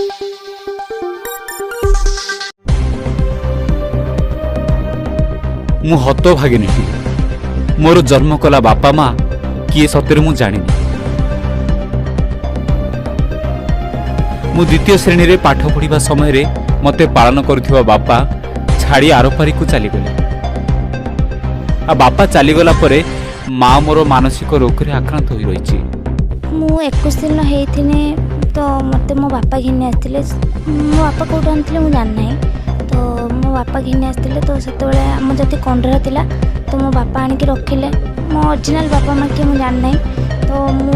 मु हतभागिनी मोर जन्म कला बापा माँ किए सतरे मु जानी। मु द्वितीय श्रेणी रे पाठ पढ़िबा समय रे मते पालन करुथिबा बापा छाड़ी आरपारी को चलीगले। आ बापा चलीगला परे माँ मोर मानसिक रोग रे आक्रांत होई रहिछि। मु 21 दिन हेइथिने तो मते मो बापा घिने आस्थिले। मो बापा कोठ आनथिले मु जान नाही। तो मो बापा घिने आस्थिले तो सेते बेले हम जति कंडरा थिला तो मो बापा आनिक रखिले। मो ओरिजिनल बापा माँ के मु जान नाही। तो मु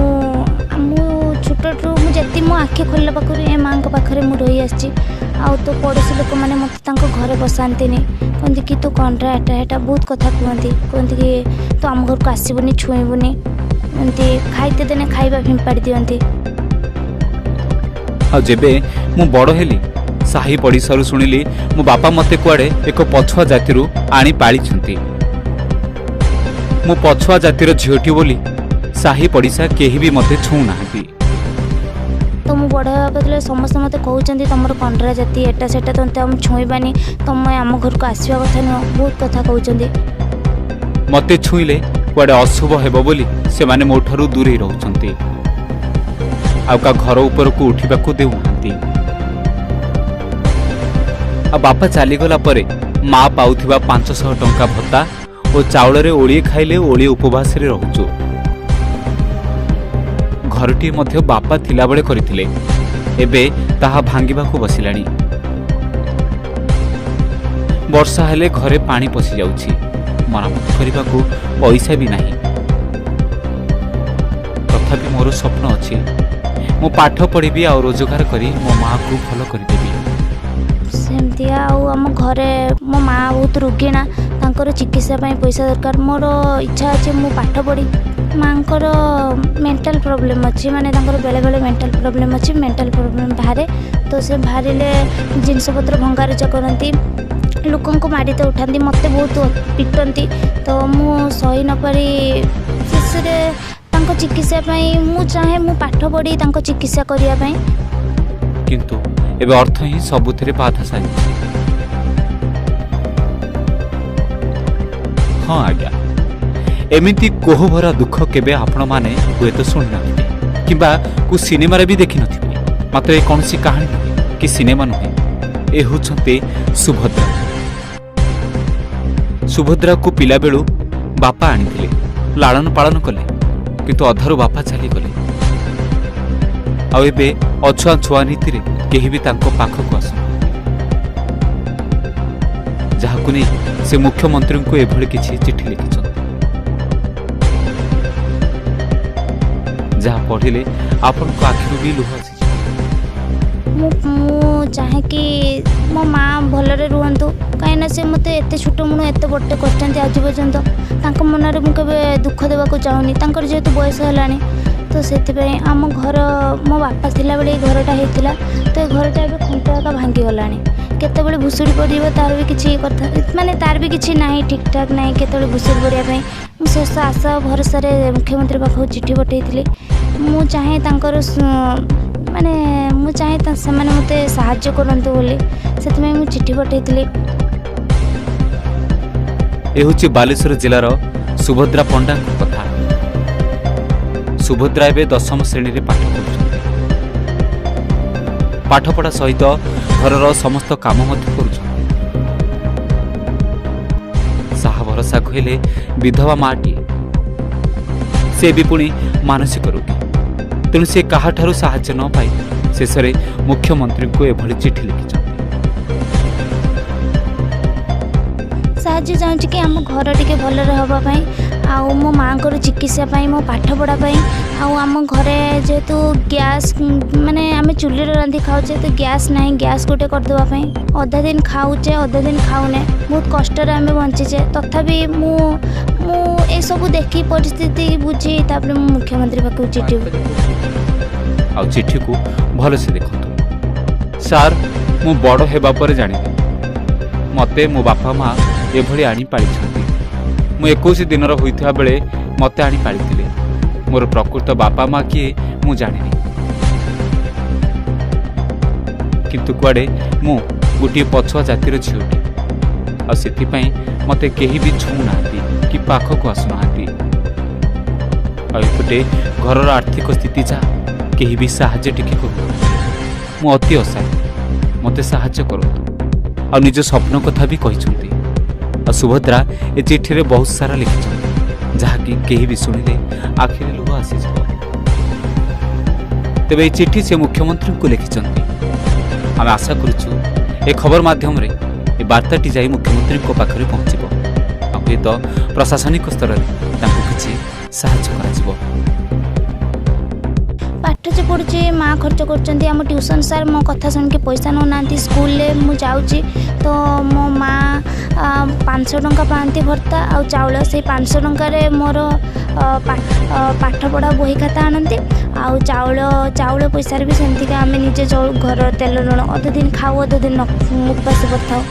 छोटू मु जति मो आखि खोलला पाखरु ए माँ को पाखरे मु रही आछि। आ तो पड़ोसी लोक मैंने मत घरे बसाती कहते कि तू कंडरा एटा एटा बहुत कथा कहते कि तू आम घर को आसबुनि छुईबुनि एमती खाइते देने खाइबा फिंपाड़ी दियंती। आ जेबे मु बड़ हेली साही पड़िसारु सुनिली मो बापा मते कुआडे एक पछुआ जातिरु आनी पालिछंती। मु पछुआ जातिर झियोटी बोली साही पड़िसा केही भी मते छू नाहंती। तो मु बड़ बदले समस्त मते कहउचंती तमर कंडरा जाति एटा सेटा तंते हम छुईबानी तुम आम घर को आसवा कथा न बहुत कथा कहउचंती। मते छुईले कुआडे अशुभ हेबो बोली से माने मोठारु दूरे रहउचंती। आ का घर ऊपर को उठिबा को देउ नाहंती। आ बापा चली गला परे माँ पाउथिबा 500 टंका भत्ता और चाउल रे ओळी खाइले ओळी उपवास रे रहउचो। घरटी मध्य बापा थिला बेले करिथिले एबे ताहा भांगिबा को बसिलानी। वर्षा हेले घरे पानी पसि जाउछि। मरामत करबा को पैसा भी नाही। तथापि मोर स्वप्न अछि मो पाठ पढ़िबी आ रोजगार करी मो माँ को भल करदेबी। सेमती आम घरे मो माँ बहुत रोगिणा तांकर चिकित्सा पाई पैसा दरकार। मोर इच्छा अच्छे मु पाठ पढ़ी। माँ को मेंटल प्रॉब्लम अच्छी माने तांकर बेले बेले मेंटल प्रॉब्लम अच्छी। मेंटल प्रॉब्लम बाहरे तो से बाहर जिनपतर भंगारुजा करती लोक को मारी तो उठाती मत बहुत पिटती। तो मु सही न पारी शेष चिकित्सा मु चाहे मु पाठ पढ़ी चिकित्सा करने किंतु एबे अर्थ ही सबुथिरे बाधा साजी। हाँ आज्ञा एमिति कोह भरा दुख केबे आपण माने हुए तो शुणी नथिबे किंबा को सिनेमा रे भी देखि नथिबे। मात्र ए कोनसी कहानी नुहे कि सिनेमा नुहे। ए होछंते सुभद्रा। सुभद्रा को पिला बेलू बापा आनिथिले लालन पालन कले किंतु अधारू बापा चली गले। आ एबे अछुआ छुआ नीति रे केही भी तांको पाखको आस जहाकु नै से मुख्यमंत्री को एभଳି किछि चिठी लिखिछन जहाँ पढ़िले आपन को आखिरु भी लुह आसी। मु चाहे कि मो माँ भलरे रुहंतु कहीं से मत एत छोट मुण एत बड़े कर आज पर्यंत तांको मनरे मु केबे दुख देवा को चाहूनी। तांकर जेहेतु बयस हेलानी तो सेतिपई आम घर मो बापा थिला बेले घरटा होइतिला तो ए घरटा एबे खुंटा का भांगी गलानी। केतेबेले भुसुड़ी पड़िबो तार भी किछि कथा माने तार भी किछि नाही ठीक ठाक नाही। केतेबेले भुसुड़ी पड़िया पई मु शेष आशा भरोसा रे मुख्यमंत्री पाखो चिठी पठेइथिली। मु चाहे तांकर माने मु चाहे से मते साहाय्य करंतु बोली सेतिमे मु चिठी पठेइथिली। ए होछि बालेश्वर जिलार सुभद्रा पंडा कथा। सुभद्रा एबे 10म श्रेणी रे पाठ पढुछन्ती। पाठपढ़ा सहित घरर समस्त काम मध्य करुछन्ती। साहा भरोसा कहले विधवा माटी से भी पुणी मानसिक रोगी। तेणु से काहाठारु साहाय्य न पाई शेष में मुख्यमंत्री को एभली चिठी लिखिछन्ती। साहाय्य चाहूँ कि आम घर टे भल हाँपाई आउ मो माँ को चिकित्सा मो पाठ पढ़ा आम घरे जेहेतु गैस माने आम चुली रांधि खाऊे तो गैस ना गैस गोटे करदेवाई अधा दिन खाऊे अधा दिन खाऊने बहुत कष्ट आम बंचीचे। तथापि मु सब देखी परिस्थिति बुझी तापर मुख्यमंत्री पाक चिठी आ चिठी को भल से देखु सार मु बड़ हेबा पर जानिबे मते मो बापा माँ एभली आनी पालिछन्ती। मु 21 दिनर होइथिबा बेले मते आनी पालिथिले। मोर प्रकृत बापा माँ किए मु जानिनी। जेहेतु कुआडे मु गोटे पछुआ जातिर झीटी आपाई मत कहीं भी छू ना कि पाखक आसुना आउटे घर आर्थिक स्थिति जा कहीं भी साहाଯ୍य टिके करू मु अति असहाय मत साहाଯ୍य करूँ आ निज स्वप्न कथा भी कही सुभद्रा ए चिठी बहुत सारा लिखिं जहाँकि कहीं भी शुणिले आखिरी लुह आसी तेरे ये चिठी से मुख्यमंत्री को लिखिं आम आशा करुचु ए खबर माध्यम रे ए वार्ताटी जाई मुख्यमंत्री पाखरे पहुँचब हुए तो प्रशासनिक स्तर में किसी साहाଯ୍य कराजिबो। पाठ जे पढ़ुचे माँ खर्च करम ट्यूशन सार मो कथा शुण के पैसा नौ ना स्कूल मुझे तो मो माँ 500 टंका पाती भर्ता आ चाउल से 500 टंकार मोर पाठ पढ़ा बही खाता आनती आउ चाउल पैसा भी सेमती आम निजे घर तेल लुण अध दिन खाऊ अध दिन उपास पड़ता